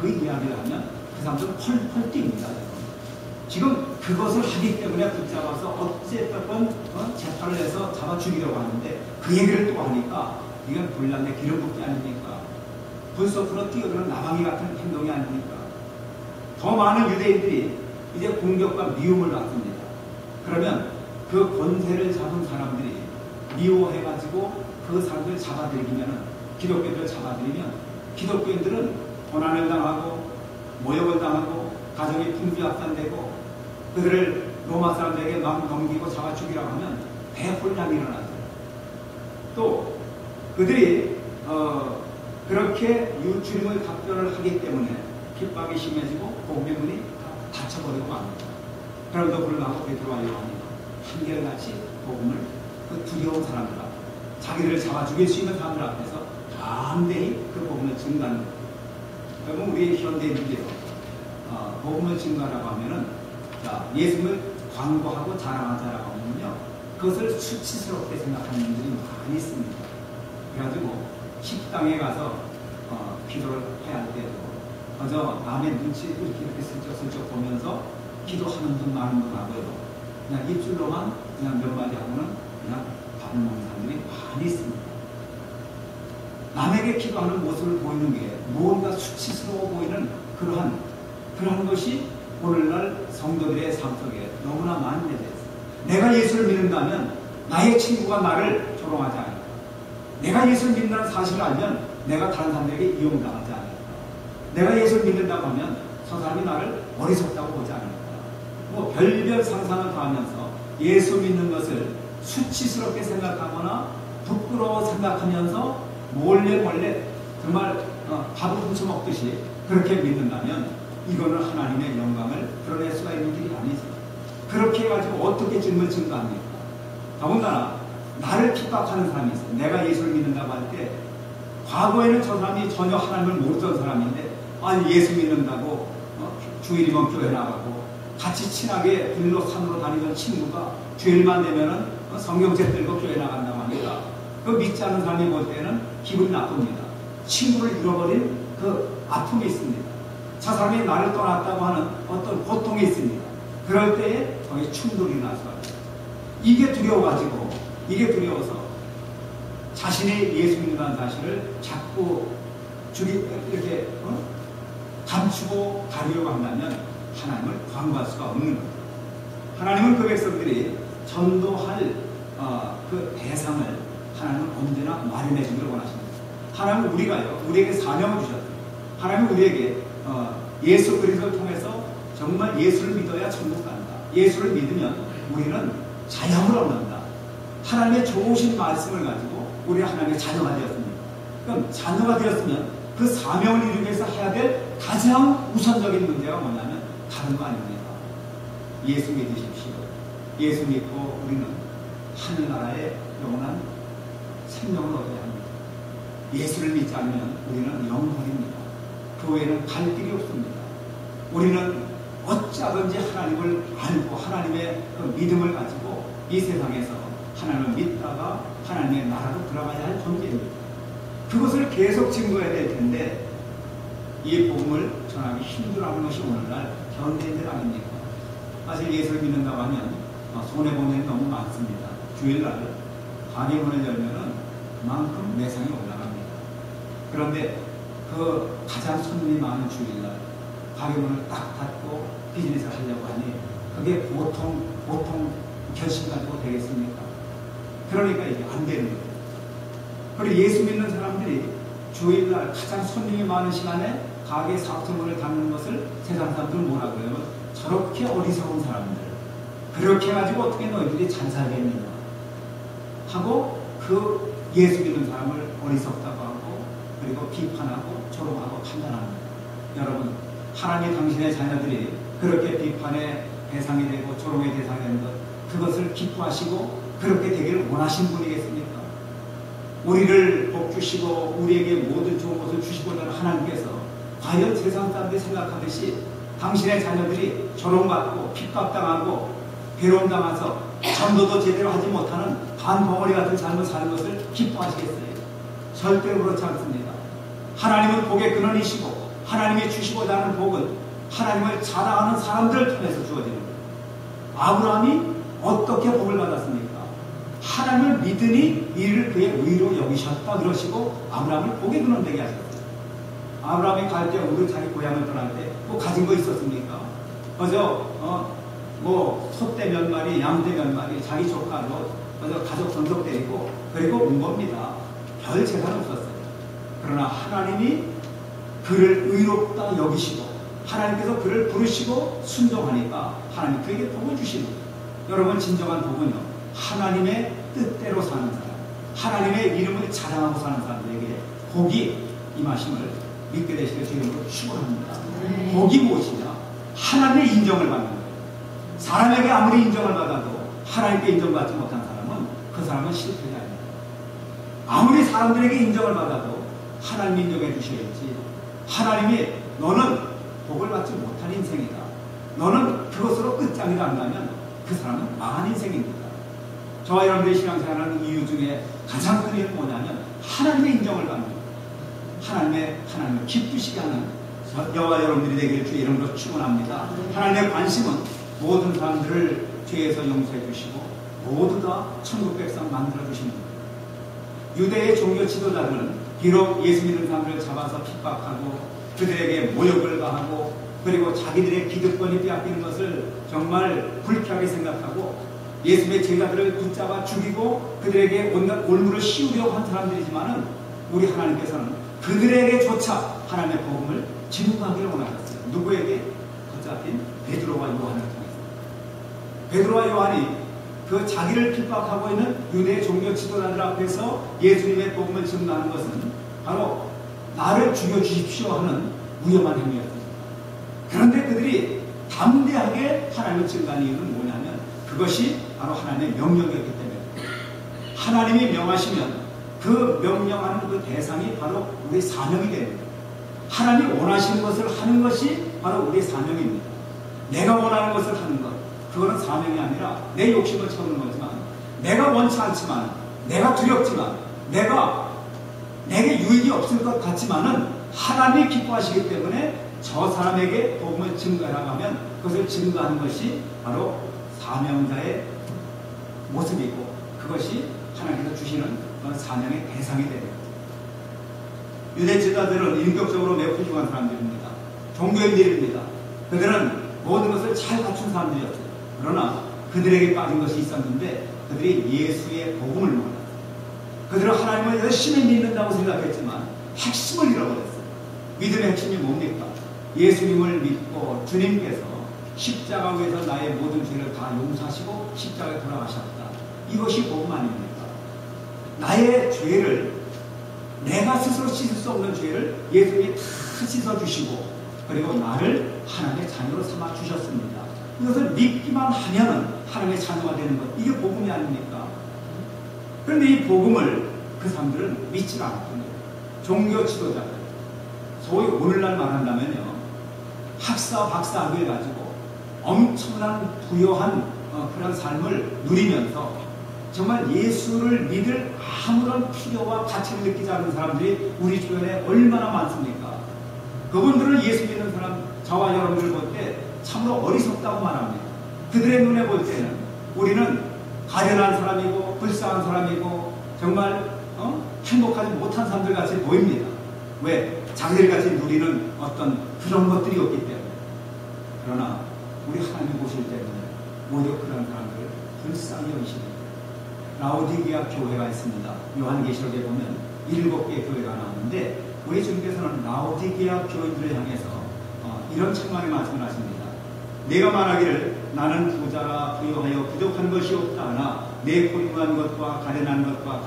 그 이야기를 하면 그 사람들은 펄펄 뜁니다. 지금 그것을 하기 때문에 붙잡아서 어쨌든 재판을 해서 잡아 죽이려고 하는데 그 얘기를 또 하니까 이건 불난데 기름 붓기 아닙니까? 불속으로 뛰어드는 나방이 같은 행동이 아닙니까? 더 많은 유대인들이 이제 공격과 미움을 받습니다. 그러면 그 권세를 잡은 사람들이 미워해가지고 그 사람들을 잡아들이면, 기독교인들을 잡아들이면 기독교인들은 고난을 당하고 모욕을 당하고 가정이 풍비합산되고 그들을 로마 사람들에게 막 넘기고 잡아 죽이라고 하면 대혼란이 일어나죠. 또 그들이 그렇게 주님의 각별을 하기 때문에 핍박이 심해지고 복음의 문이 닫혀버리고 맙니다. 그럼에도 불구하고 베드로와 요한이 한결같이 복음을 그 두려운 사람들 앞에, 자기들을 잡아 죽일 수 있는 사람들 앞에서 담대히 그 복음을 증거하는 거예요. 그러면 우리 현대인들이요, 복음을 증거하라고 하면은, 자, 예수님을 광고하고 자랑하자라고 하면요, 그것을 수치스럽게 생각하는 분들이 많이 있습니다. 그래가지고 식당에 가서 기도를 해야 할 때도 그저 남의 눈치 이렇게 슬쩍슬쩍 보면서 기도하는 분 많은 분 하고요, 그냥 입술로만 그냥 몇 마디 하고는 그냥 밥을 먹는 사람들이 많이 있습니다. 남에게 기도하는 모습을 보이는 게 무언가 수치스러워 보이는 그러한 것이 오늘날 성도들의 삶 속에 너무나 많이 내려 있습니다. 내가 예수를 믿는다면 나의 친구가 나를 조롱하지 않을까? 내가 예수를 믿는다는 사실을 알면 내가 다른 사람들에게 이용당하지 않을까? 내가 예수를 믿는다고 하면 저 사람이 나를 어리석다고 보지 않을까? 뭐 별별 상상을 다 하면서 예수 믿는 것을 수치스럽게 생각하거나 부끄러워 생각하면서 몰래 정말 밥을 훔쳐 먹듯이 그렇게 믿는다면 이거는 하나님의 영광을 드러낼 수가 있는 길이 아니죠. 그렇게 해가지고 어떻게 주님을 증거합니까? 더군다나 나를 핍박하는 사람이 있어요. 내가 예수를 믿는다고 할 때 과거에는 저 사람이 전혀 하나님을 모르던 사람인데 예수 믿는다고 주일이면 교회 나가고 같이 친하게 들로 산으로 다니던 친구가 주일만 되면은 성경책 들고 교회 나간다고 하니까 그 믿지 않는 사람이 볼 때는 기분이 나쁩니다. 친구를 잃어버린 그 아픔이 있습니다. 저 사람이 나를 떠났다고 하는 어떤 고통이 있습니다. 그럴 때에 거기에 충돌이 날 수가 있습니다. 이게 두려워서 자신이 예수 믿는다는 사실을 자꾸 이렇게 감추고 가려고 한다면 하나님을 광고할 수가 없는 거죠. 하나님은 그 백성들이 전도할 그 대상을 하나님은 언제나 마련해 주기를 원하십니다. 하나님은 우리에게 사명을 주셨어요. 하나님은 우리에게 예수 그리스도를 통해서 정말 예수를 믿어야 천국 간다. 예수를 믿으면 우리는 자양을 얻는다. 하나님의 좋으신 말씀을 가지고 우리 하나님의 자녀가 되었습니다. 그럼 자녀가 되었으면 그 사명을 이루기 위해서 해야 될 가장 우선적인 문제가 뭐냐면 다른 거 아닙니까? 예수 믿으십시오. 예수 믿고 우리는 하늘나라의 영원한 생명을 얻어야 합니다. 예수를 믿지 않으면 우리는 영혼입니다. 그 외에는 갈 길이 없습니다. 우리는 어찌하든지 하나님을 알고 하나님의 그 믿음을 가지고 이 세상에서 하나님을 믿다가 하나님의 나라로 들어가야 할 존재입니다. 그것을 계속 증거해야 될 텐데 이 복음을 전하기 힘들어하는 것이 오늘날 현대인들 아닙니까? 사실 예수를 믿는다고 하면 손해보는 일이 너무 많습니다. 주일날 가게문을 열면은 그만큼 매상이 올라갑니다. 그런데 그 가장 손님이 많은 주일날 가게문을 딱 닫고 비즈니스를 하려고 하니 그게 보통 결심 가지고 되겠습니까? 그러니까 이게 안 되는 거예요. 그리고 예수 믿는 사람들이 주일날 가장 손님이 많은 시간에 가게 사업문을 닫는 것을 세상 사람들은 뭐라고 해요? 저렇게 어리석은 사람들, 그렇게 해가지고 어떻게 너희들이 잘 살겠느냐 하고 그 예수 믿는 사람을 어리석다고 하고 그리고 비판하고 조롱하고 판단합니다. 여러분, 하나님 당신의 자녀들이 그렇게 비판의 대상이 되고 조롱의 대상이 되는 것, 그것을 기뻐하시고 그렇게 되기를 원하신 분이겠습니까? 우리를 복주시고 우리에게 모든 좋은 것을 주시고자 하는 하나님께서 과연 세상 사람들이 생각하듯이 당신의 자녀들이 조롱받고 핍박당하고 괴로움당해서 전도도 제대로 하지 못하는 반벙어리 같은 삶을 사는 것을 기뻐하시겠어요? 절대로 그렇지 않습니다. 하나님은 복의 근원이시고 하나님이 주시고자 하는 복은 하나님을 자랑하는 사람들을 통해서 주어지는 거예요. 아브라함이 어떻게 복을 받았습니까? 하나님을 믿으니 이를 그의 의로 여기셨다 그러시고 아브라함을 복의 근원 되게 하셨어요. 아브라함이 갈 때 우리 자기 고향을 떠날 때 뭐 가진 거 있었습니까? 그저 뭐 소떼 몇 마리, 양떼 몇 마리, 자기 조카로 그저 가족 전속 데리고 그리고 온 겁니다. 별 재산 없었어요. 그러나 하나님이 그를 의롭다 여기시고 하나님께서 그를 부르시고 순종하니까 하나님 그에게 복을 주시는 거예요. 여러분 진정한 복은요, 하나님의 뜻대로 사는 사람, 하나님의 이름을 자랑하고 사는 사람들에게 복이 임하심을 믿게 되시길 주님으로 축원합니다. 복이 무엇이냐? 하나님의 인정을 받는 거예요. 사람에게 아무리 인정을 받아도 하나님께 인정받지 못한 사람은 그 사람은 실패자 아닙니다. 아무리 사람들에게 인정을 받아도 하나님 인정해 주셔야지. 하나님이 너는 복을 받지 못한 인생이다, 너는 그것으로 끝장이다 한다면 그 사람은 망한 인생입니다. 저와 여러분들이 신앙생활하는 이유 중에 가장 큰 이유는 뭐냐면 하나님의 인정을 받는 거예요. 하나님을 기쁘시게 하는 저와 여러분들이 되기를 주의 이름으로 축원합니다. 하나님의 관심은 모든 사람들을 죄에서 용서해 주시고 모두 다 천국 백성 만들어 주시는 거예요. 유대의 종교 지도자들은 비록 예수 믿는 사람들을 잡아서 핍박하고 그들에게 모욕을 가하고 그리고 자기들의 기득권이 빼앗기는 것을 정말 불쾌하게 생각하고 예수의 제자들을 붙잡아 죽이고 그들에게 온갖 올무를 씌우려고 한 사람들이지만은 우리 하나님께서는 그들에게조차 하나님의 복음을 증거하기를 원하셨어요. 누구에게? 붙잡힌 베드로와 요한을 통해서. 베드로와 요한이 그 자기를 핍박하고 있는 유대 종교 지도자들 앞에서 예수님의 복음을 증거하는 것은 바로 나를 죽여주십시오 하는 위험한 행위였습니다. 그런데 그들이 담대하게 하나님을 증거한 이유는 뭐냐면 그것이 바로 하나님의 명령이었기 때문에 하나님이 명하시면 그 명령하는 그 대상이 바로 우리의 사명이 됩니다. 하나님이 원하시는 것을 하는 것이 바로 우리의 사명입니다. 내가 원하는 것을 하는 것, 그거는 사명이 아니라 내 욕심을 채우는 거지만 내가 원치 않지만 내가 두렵지만 내게 유익이 없을 것 같지만은 하나님이 기뻐하시기 때문에 저 사람에게 복음을 증거하라고 하면 그것을 증거하는 것이 바로 사명자의 모습이고 그것이 하나님께서 주시는 사명의 대상이 됩니다. 유대 지도자들은 인격적으로 매우 훌륭한 사람들입니다. 종교인들입니다. 그들은 모든 것을 잘 갖춘 사람들이었어요. 그러나 그들에게 빠진 것이 있었는데 그들이 예수의 복음을 몰랐어요. 그들은 하나님을 열심히 믿는다고 생각했지만 핵심을 잃어버렸어요. 믿음의 핵심이 뭡니까? 예수님을 믿고 주님께서 십자가 위에서 나의 모든 죄를 다 용서하시고 십자가에 돌아가셨다. 이것이 복음 아닙니까? 나의 죄를 내가 스스로 씻을 수 없는 죄를 예수님이 다 씻어주시고 그리고 나를 하나님의 자녀로 삼아 주셨습니다. 이것을 믿기만 하면 하나님의 자녀가 되는 것, 이게 복음이 아닙니까? 그런데 이 복음을 그 사람들은 믿지 않거든요. 종교 지도자들, 소위 오늘날 말한다면요, 학사 박사학위를 가지고 엄청난 부유한 그런 삶을 누리면서 정말 예수를 믿을 아무런 필요와 가치를 느끼지 않는 사람들이 우리 주변에 얼마나 많습니까? 그분들은 예수 믿는 사람, 저와 여러분들 볼 때 참으로 어리석다고 말합니다. 그들의 눈에 볼 때는 우리는 가련한 사람이고 불쌍한 사람이고 정말 행복하지 못한 사람들 같이 보입니다. 왜? 자기들 같이 누리는 어떤 그런 것들이 없기 때문에. 그러나 우리 하나님 보실 때는 오히려 그런 사람들을 불쌍히 여기십니다. 라오디게아 교회가 있습니다. 요한계시록에 보면 7개의 교회가 나오는데 우리 주님께서는 라오디게아 교인들을 향해서 이런 책망의 말씀을 하십니다. 내가 말하기를 나는 부자라 부유하여 부족한 것이 없다 하나 내 고리한 것과 가련한 것과